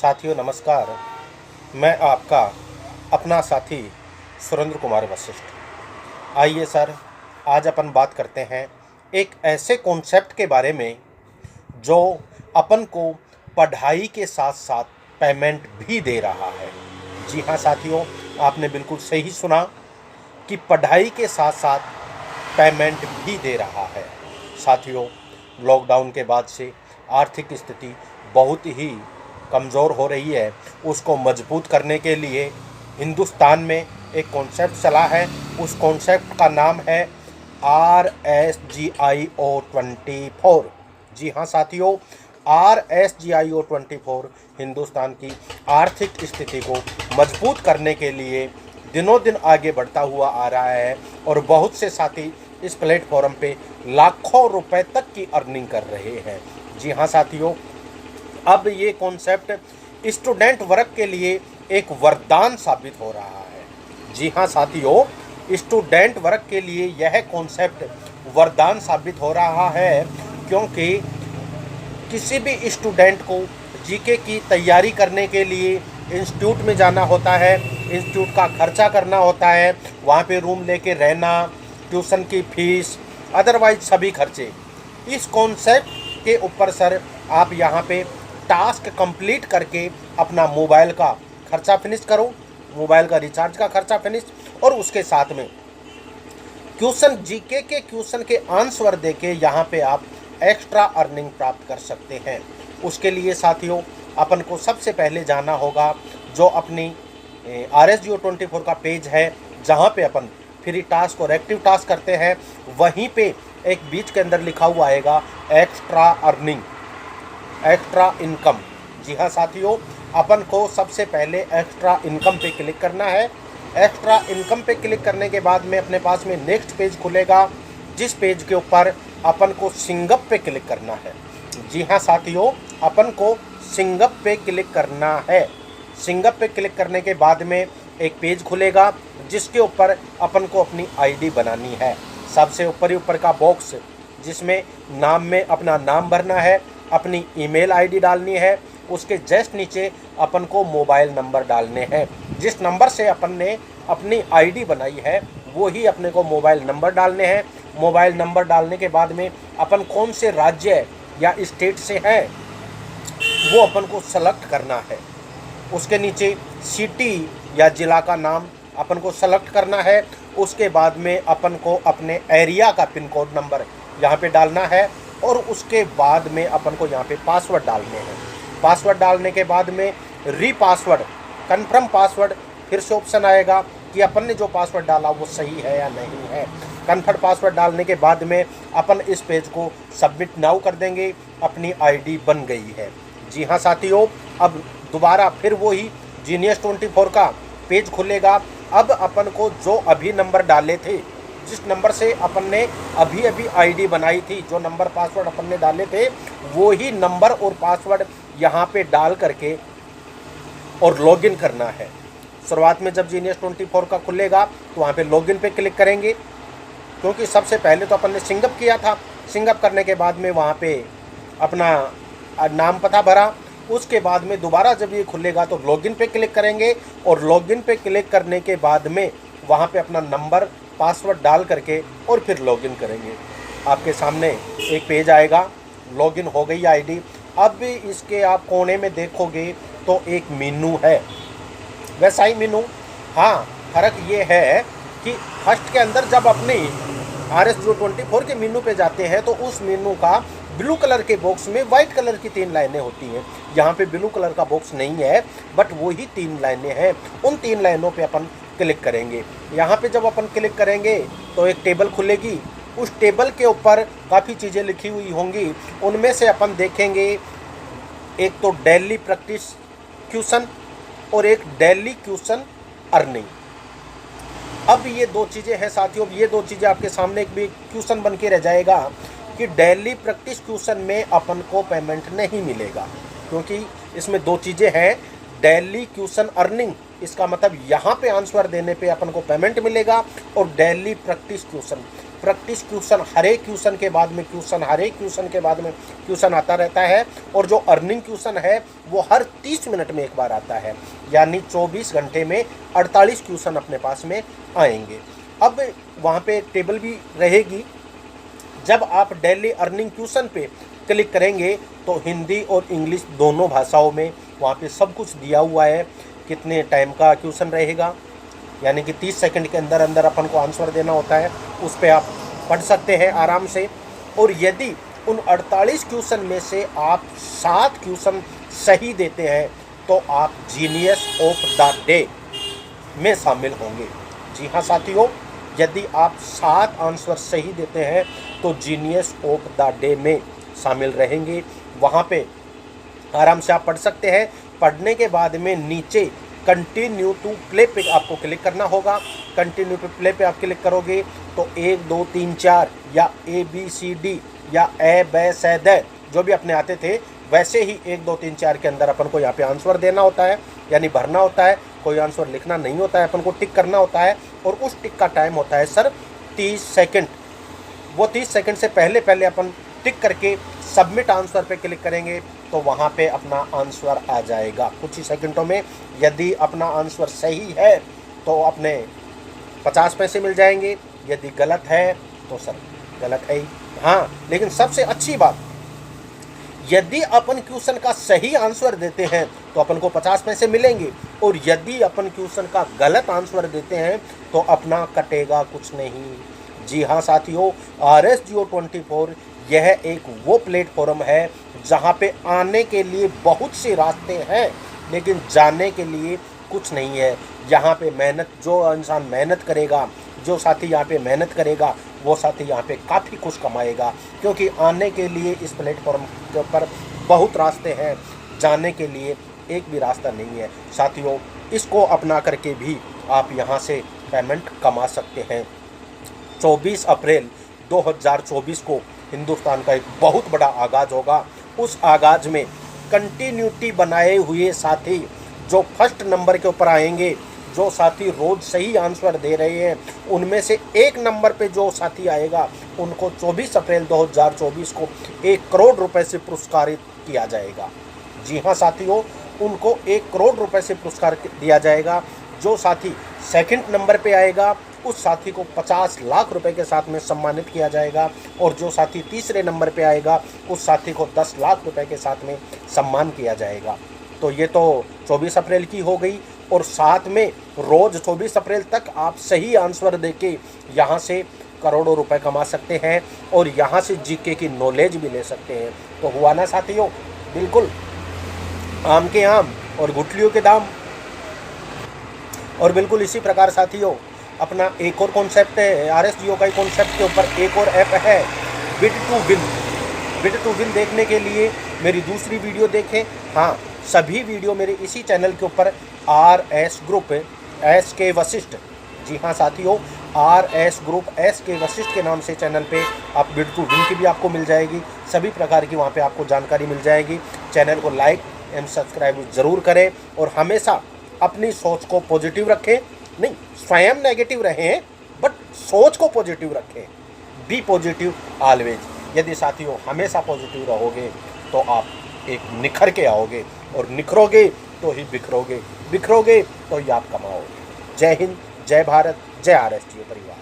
साथियों नमस्कार। मैं आपका अपना साथी सुरेंद्र कुमार वशिष्ठ। आइए सर, आज अपन बात करते हैं एक ऐसे कॉन्सेप्ट के बारे में जो अपन को पढ़ाई के साथ साथ पेमेंट भी दे रहा है। जी हाँ साथियों, आपने बिल्कुल सही सुना कि पढ़ाई के साथ साथ पेमेंट भी दे रहा है। साथियों, लॉकडाउन के बाद से आर्थिक स्थिति बहुत ही कमज़ोर हो रही है। उसको मजबूत करने के लिए हिंदुस्तान में एक कॉन्सेप्ट चला है। उस कॉन्सेप्ट का नाम है RSGIO24। जी हाँ साथियों, RSGIO24 हिंदुस्तान की आर्थिक स्थिति को मजबूत करने के लिए दिनों दिन आगे बढ़ता हुआ आ रहा है और बहुत से साथी इस प्लेटफॉर्म पे लाखों रुपए तक की अर्निंग कर रहे हैं। जी हाँ साथियों, अब ये कॉन्सेप्ट स्टूडेंट वर्ग के लिए एक वरदान साबित हो रहा है। जी हाँ साथियों, स्टूडेंट वर्ग के लिए यह कॉन्सेप्ट वरदान साबित हो रहा है, क्योंकि किसी भी स्टूडेंट को जीके की तैयारी करने के लिए इंस्टीट्यूट में जाना होता है, इंस्टीट्यूट का खर्चा करना होता है, वहाँ पे रूम लेके रहना, ट्यूशन की फीस, अदरवाइज सभी खर्चे। इस कॉन्सेप्ट के ऊपर सर आप यहाँ पे टास्क कंप्लीट करके अपना मोबाइल का खर्चा फिनिश करो, मोबाइल का रिचार्ज का खर्चा फिनिश, और उसके साथ में क्वेश्चन जीके के क्वेश्चन के आंसर देके यहाँ पे आप एक्स्ट्रा अर्निंग प्राप्त कर सकते हैं। उसके लिए साथियों अपन को सबसे पहले जाना होगा जो अपनी RSGIO24 का पेज है, जहाँ पे अपन फ्री टास्क और एक्टिव टास्क करते हैं। वहीं पे एक बीच के अंदर लिखा हुआ आएगा एक्स्ट्रा अर्निंग, एक्स्ट्रा इनकम। जी हाँ साथियों, अपन को सबसे पहले एक्स्ट्रा इनकम पे क्लिक करना है। एक्स्ट्रा इनकम पे क्लिक करने के बाद में अपने पास में नेक्स्ट पेज खुलेगा, जिस पेज के ऊपर अपन को सिंगअप पे क्लिक करना है। जी हाँ साथियों, अपन को सिंगअप पे क्लिक करना है। सिंगअप पे क्लिक करने के बाद में एक पेज खुलेगा, जिसके ऊपर अपन को अपनी आईडी बनानी है। सबसे ऊपर का बॉक्स जिसमें नाम में अपना नाम भरना है, अपनी ईमेल आईडी डालनी है। उसके जस्ट नीचे अपन को मोबाइल नंबर डालने हैं। जिस नंबर से अपन ने अपनी आईडी बनाई है वो ही अपने को मोबाइल नंबर डालने हैं। मोबाइल नंबर डालने के बाद में अपन कौन से राज्य या स्टेट से हैं वो अपन को सेलेक्ट करना है। उसके नीचे सिटी या ज़िला का नाम अपन को सेलेक्ट करना है। उसके बाद में अपन को अपने एरिया का पिन कोड नंबर यहाँ पे डालना है, और उसके बाद में अपन को यहाँ पे पासवर्ड डालने हैं। पासवर्ड डालने के बाद में रीपासवर्ड, कन्फर्म पासवर्ड, फिर से ऑप्शन आएगा कि अपन ने जो पासवर्ड डाला वो सही है या नहीं है। कन्फर्म पासवर्ड डालने के बाद में अपन इस पेज को सबमिट नाउ कर देंगे। अपनी आईडी बन गई है। जी हाँ साथियों, अब दोबारा फिर वही Genius24 का पेज खुलेगा। अब अपन को जो अभी नंबर डाले थे, जिस नंबर से अपन ने अभी आईडी बनाई थी, जो नंबर पासवर्ड अपन ने डाले थे, वो ही नंबर और पासवर्ड यहाँ पे डाल करके और लॉगिन करना है। शुरुआत में जब Genius24 का खुलेगा तो वहाँ पे लॉगिन पे क्लिक करेंगे, क्योंकि सबसे पहले तो अपन ने सिंगअप किया था। सिंगअप करने के बाद में वहाँ पे अपना नाम पता भरा। उसके बाद में दोबारा जब ये खुलेगा तो लॉगिन पे क्लिक करेंगे, और लॉगिन पे क्लिक करने के बाद में वहाँ पे अपना नंबर पासवर्ड डाल करके और फिर लॉगिन करेंगे। आपके सामने एक पेज आएगा, लॉगिन हो गई आईडी। अब इसके आप कोने में देखोगे तो एक मेनू है, वैसा ही मेनू। हाँ, फ़र्क ये है कि फर्स्ट के अंदर जब अपने RSGIO24 के मेनू पे जाते हैं तो उस मेनू का ब्लू कलर के बॉक्स में वाइट कलर की 3 लाइनें होती हैं। यहाँ पे ब्लू कलर का बॉक्स नहीं है, बट वही 3 लाइनें हैं। उन 3 लाइनों पे अपन क्लिक करेंगे। यहाँ पे जब अपन क्लिक करेंगे तो एक टेबल खुलेगी। उस टेबल के ऊपर काफ़ी चीज़ें लिखी हुई होंगी। उनमें से अपन देखेंगे एक तो डेली प्रैक्टिस क्वेश्चन और एक डेली क्वेश्चन अर्निंग। अब ये 2 चीज़ें हैं साथियों। ये 2 चीज़ें आपके सामने एक भी क्वेश्चन बन के रह जाएगा कि डेली प्रैक्टिस क्वेश्चन में अपन को पेमेंट नहीं मिलेगा, क्योंकि इसमें 2 चीज़ें हैं। डेली क्वेश्चन अर्निंग, इसका मतलब यहाँ पे आंसर देने पे अपन को पेमेंट मिलेगा, और daily practice question practice question, हर एक क्वेश्चन के बाद में क्वेश्चन, हर एक क्वेश्चन के बाद में क्वेश्चन आता रहता है। और जो अर्निंग क्वेश्चन है वो हर 30 मिनट में एक बार आता है, यानी 24 घंटे में 48 क्वेश्चन अपने पास में आएंगे। अब वहाँ पे एक टेबल भी रहेगी। जब आप डेली अर्निंग क्वेश्चन पे क्लिक करेंगे तो हिंदी और इंग्लिश दोनों भाषाओं में वहाँ पे सब कुछ दिया हुआ है। कितने टाइम का क्वेश्चन रहेगा, यानी कि 30 सेकंड के अंदर अंदर अपन को आंसर देना होता है, उस पर आप पढ़ सकते हैं आराम से। और यदि उन 48 क्वेश्चन में से आप 7 क्वेश्चन सही देते हैं तो आप जीनियस ऑफ द डे में शामिल होंगे। जी हाँ साथियों, यदि आप 7 आंसर सही देते हैं तो जीनियस ऑफ द डे में शामिल रहेंगे। वहाँ पे आराम से आप पढ़ सकते हैं। पढ़ने के बाद में नीचे कंटिन्यू टू प्ले पे आपको क्लिक करना होगा। कंटिन्यू टू प्ले पे आप क्लिक करोगे तो 1 2 3 4 या ABCD या ए ब स द जो भी अपने आते थे वैसे ही 1 2 3 4 के अंदर अपन को यहाँ पे आंसर देना होता है, यानी भरना होता है। कोई आंसर लिखना नहीं होता है, अपन को टिक करना होता है। और उस टिक का टाइम होता है सर 30 सेकंड। वो 30 सेकंड से पहले अपन टिक करके सबमिट आंसर पे क्लिक करेंगे तो वहाँ पे अपना आंसर आ जाएगा कुछ ही सेकंडों में। यदि अपना आंसर सही है तो अपने 50 पैसे मिल जाएंगे, यदि गलत है तो सर गलत है ही। हाँ, लेकिन सबसे अच्छी बात, यदि अपन क्वेश्चन का सही आंसर देते हैं तो अपन को 50 पैसे मिलेंगे, और यदि अपन क्वेश्चन का गलत आंसर देते हैं तो अपना कटेगा कुछ नहीं। जी हाँ साथियों, RS Geo 24 यह एक वो प्लेटफॉर्म है जहाँ पे आने के लिए बहुत से रास्ते हैं लेकिन जाने के लिए कुछ नहीं है। यहाँ पे मेहनत, जो इंसान मेहनत करेगा, जो साथी यहाँ पे मेहनत करेगा वो साथी यहाँ पे काफ़ी कुछ कमाएगा, क्योंकि आने के लिए इस प्लेटफॉर्म के ऊपर बहुत रास्ते हैं, जाने के लिए एक भी रास्ता नहीं है। साथियों, इसको अपना करके भी आप यहाँ से पेमेंट कमा सकते हैं। 24 अप्रैल 2024 को हिंदुस्तान का एक बहुत बड़ा आगाज़ होगा। उस आगाज़ में कंटिन्यूटी बनाए हुए साथी जो फर्स्ट नंबर के ऊपर आएंगे, जो साथी रोज़ सही आंसर दे रहे हैं, उनमें से 1 नंबर पे जो साथी आएगा उनको 24 अप्रैल 2024 को 1 करोड़ रुपए से पुरस्कारित किया जाएगा। जी हाँ साथियों, उनको 1 करोड़ रुपए से पुरस्कार दिया जाएगा। जो साथी सेकंड नंबर पे आएगा उस साथी को 50 लाख रुपए के साथ में सम्मानित किया जाएगा, और जो साथी तीसरे नंबर पे आएगा उस साथी को 10 लाख रुपए के साथ में सम्मान किया जाएगा। तो ये तो 24 अप्रैल की हो गई, और साथ में रोज़ 24 अप्रैल तक आप सही आंसर देके यहाँ से करोड़ों रुपए कमा सकते हैं, और यहाँ से जीके की नॉलेज भी ले सकते हैं। तो हुआ ना साथियों, बिल्कुल आम के आम और गुठलियों के दाम। और बिल्कुल इसी प्रकार साथियों, अपना एक और कॉन्सेप्ट है, RS Geo का ही कॉन्सेप्ट के ऊपर एक और ऐप है bid to win. Bid to win देखने के लिए मेरी दूसरी वीडियो देखें। हाँ, सभी वीडियो मेरे इसी चैनल के ऊपर RS ग्रुप SK वशिष्ठ, जी हाँ साथियों, RS ग्रुप SK वशिष्ठ के नाम से चैनल पे आप बिड टू विन की भी आपको मिल जाएगी। सभी प्रकार की वहाँ पे आपको जानकारी मिल जाएगी। चैनल को लाइक एंड सब्सक्राइब ज़रूर करें, और हमेशा अपनी सोच को पॉजिटिव रखें। नहीं, स्वयं नेगेटिव रहें बट सोच को पॉजिटिव रखें। Be positive always. यदि साथियों हमेशा पॉजिटिव रहोगे तो आप एक निखर के आओगे, और निखरोगे तो ही बिखरोगे, बिखरोगे तो ही आप कमाओगे। जय हिंद, जय भारत, जय RS Geo परिवार।